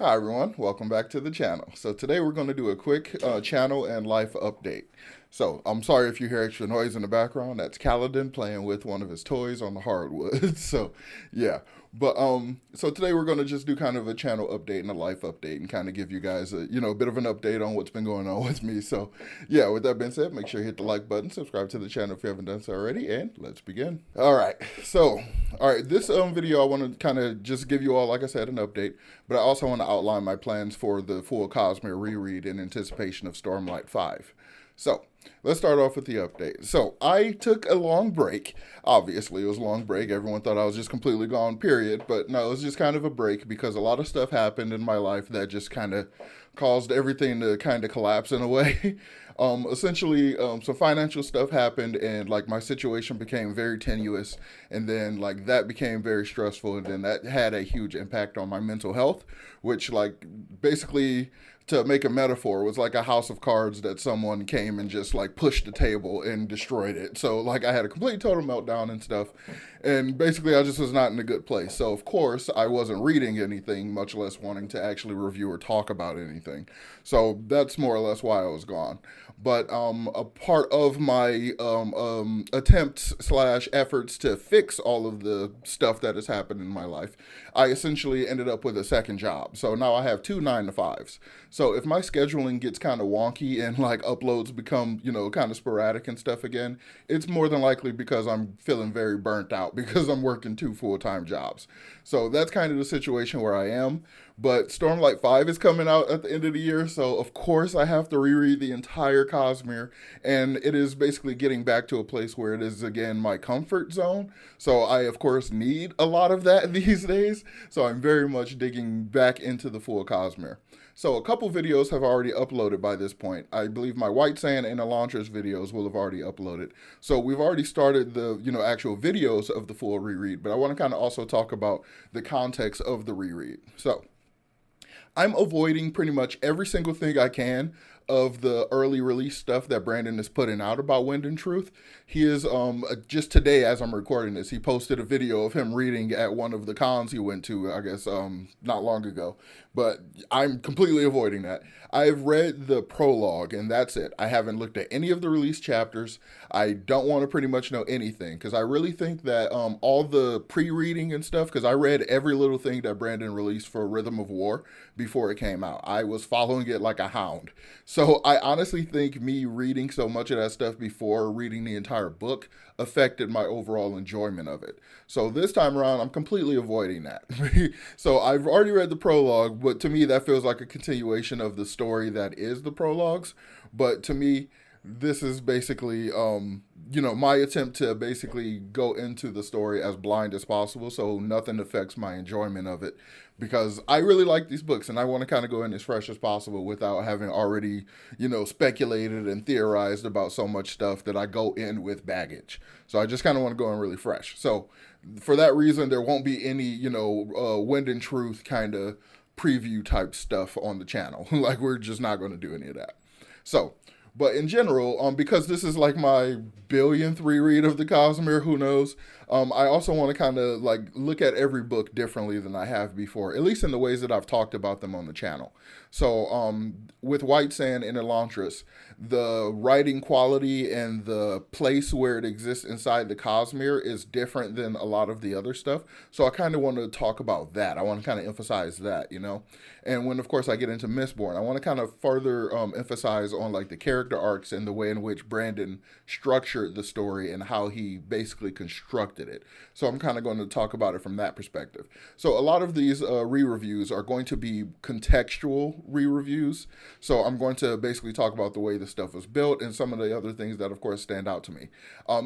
Hi everyone, welcome back to the channel. So today we're going to do a quick channel and life update. So I'm sorry if you hear extra noise in the background. That's Kaladin playing with one of his toys on the hardwood. So yeah, but so today we're going to just do kind of a channel update and a life update and kind of give you guys a bit of an update on what's been going on with me. So yeah, with that being said, make sure you hit the like button, subscribe to the channel if you haven't done so already, and let's begin. All right, this video I want to kind of just give you all, like I said, an update, but I also want to outline my plans for the full Cosmere reread in anticipation of Stormlight 5. So, let's start off with the update. So, I took a long break. Obviously, it was a long break. Everyone thought I was just completely gone, period. But no, it was just kind of a break because a lot of stuff happened in my life that just kind of caused everything to kind of collapse in a way. Essentially, some financial stuff happened, and like my situation became very tenuous, and then like that became very stressful, and then that had a huge impact on my mental health, which like basically, to make a metaphor, was like a house of cards that someone came and just like pushed the table and destroyed it. So like I had a complete total meltdown and stuff, and basically I just was not in a good place. So of course I wasn't reading anything, much less wanting to actually review or talk about anything. So that's more or less why I was gone. But a part of my attempts slash efforts to fix all of the stuff that has happened in my life, I essentially ended up with a second job. So now I have two 9 to 5s. So if my scheduling gets kind of wonky and like uploads become, kind of sporadic and stuff again, it's more than likely because I'm feeling very burnt out because I'm working two full-time jobs. So that's kind of the situation where I am. But Stormlight 5 is coming out at the end of the year, so of course I have to reread the entire Cosmere, and it is basically getting back to a place where it is again my comfort zone. So I of course need a lot of that these days. So I'm very much digging back into the full Cosmere. So a couple videos have already uploaded by this point. I believe my White Sand and Elantris videos will have already uploaded. So we've already started the actual videos of the full reread, but I want to kind of also talk about the context of the reread. So I'm avoiding pretty much every single thing I can of the early release stuff that Brandon is putting out about Wind and Truth. He is just today, as I'm recording this, he posted a video of him reading at one of the cons he went to, I guess, not long ago. But I'm completely avoiding that. I've read the prologue, and that's it. I haven't looked at any of the release chapters. I don't want to pretty much know anything because I really think that all the pre-reading and stuff, because I read every little thing that Brandon released for Rhythm of War before it came out. I was following it like a hound. So I honestly think me reading so much of that stuff before reading the entire book affected my overall enjoyment of it. So this time around, I'm completely avoiding that. So I've already read the prologue, but to me, that feels like a continuation of the story that is the prologues. But to me, this is basically my attempt to basically go into the story as blind as possible so nothing affects my enjoyment of it, because I really like these books and I want to kind of go in as fresh as possible without having already speculated and theorized about so much stuff that I go in with baggage. So I just kind of want to go in really fresh. So for that reason, there won't be any Wind and Truth kind of preview type stuff on the channel. Like, we're just not going to do any of that. So but in general, because this is like my billionth reread of the Cosmere, who knows? I also want to kind of like look at every book differently than I have before, at least in the ways that I've talked about them on the channel. So with White Sand and Elantris, the writing quality and the place where it exists inside the Cosmere is different than a lot of the other stuff. So I kind of want to talk about that. I want to kind of emphasize that. And when, of course, I get into Mistborn, I want to kind of further emphasize on like the character arcs and the way in which Brandon structured the story and how he basically constructed it. So I'm kind of going to talk about it from that perspective. So a lot of these re-reviews are going to be contextual re-reviews. So I'm going to basically talk about the way the stuff was built and some of the other things that, of course, stand out to me.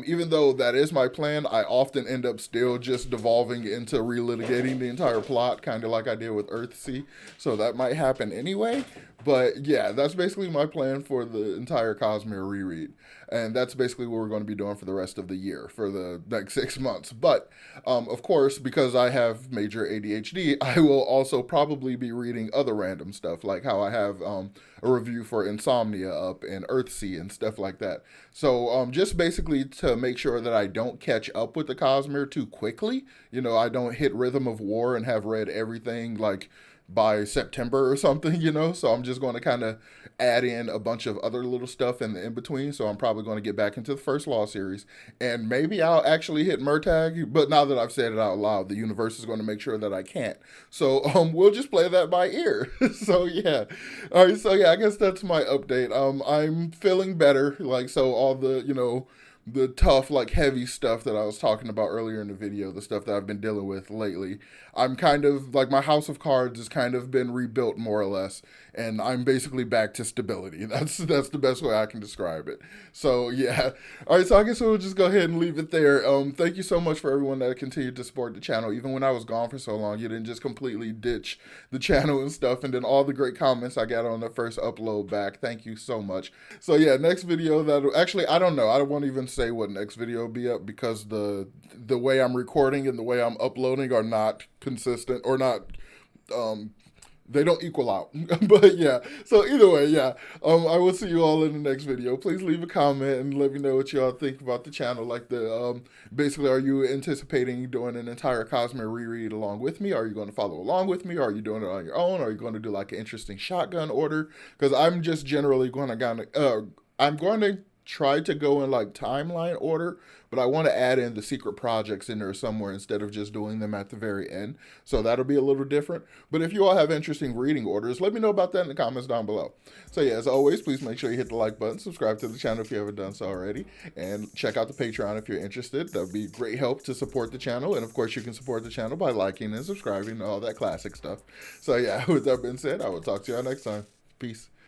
Even though that is my plan, I often end up still just devolving into relitigating the entire plot, kind of like I did with Earthsea. So that might happen anyway. But yeah, that's basically my plan for the entire Cosmere reread. And that's basically what we're going to be doing for the rest of the year, for the next 6 months. But of course, because I have major ADHD, I will also probably be reading other random stuff, like how I have a review for Insomnia up and Earthsea and stuff like that. So just basically to make sure that I don't catch up with the Cosmere too quickly. I don't hit Rhythm of War and have read everything like by September or something, you know. So I'm just going to kind of add in a bunch of other little stuff in the in between. So I'm probably going to get back into the first Law series, and maybe I'll actually hit Murtagh. But now that I've said it out loud, the universe is going to make sure that I can't. So we'll just play that by ear. So yeah, all right. So yeah, I guess that's my update. I'm feeling better. Like, so all the, you know, the tough, like heavy stuff that I was talking about earlier in the video, the stuff that I've been dealing with lately. I'm kind of like, my house of cards has kind of been rebuilt more or less, and I'm basically back to stability. That's the best way I can describe it. So yeah. All right, so I guess we'll just go ahead and leave it there. Thank you so much for everyone that continued to support the channel. Even when I was gone for so long, you didn't just completely ditch the channel and stuff, and then all the great comments I got on the first upload back. Thank you so much. So yeah, next video that actually, I don't know. I won't even say what next video will be up, because the way I'm recording and the way I'm uploading are not consistent, or not, um they don't equal out. But yeah, so either way, yeah, I will see you all in the next video. Please leave a comment and let me know what y'all think about the channel. Like, the basically, are you anticipating doing an entire Cosmere reread along with me? Are you going to follow along with me? Or are you doing it on your own? Are you going to do like an interesting shotgun order? Because I'm just generally going to I'm going to try to go in like timeline order, but I want to add in the secret projects in there somewhere instead of just doing them at the very end. So that'll be a little different. But if you all have interesting reading orders, let me know about that in the comments down below. So yeah, as always, please make sure you hit the like button, subscribe to the channel if you haven't done so already, and check out the Patreon if you're interested. That would be great help to support the channel. And of course, you can support the channel by liking and subscribing and all that classic stuff. So yeah, with that being said, I will talk to y'all next time. Peace.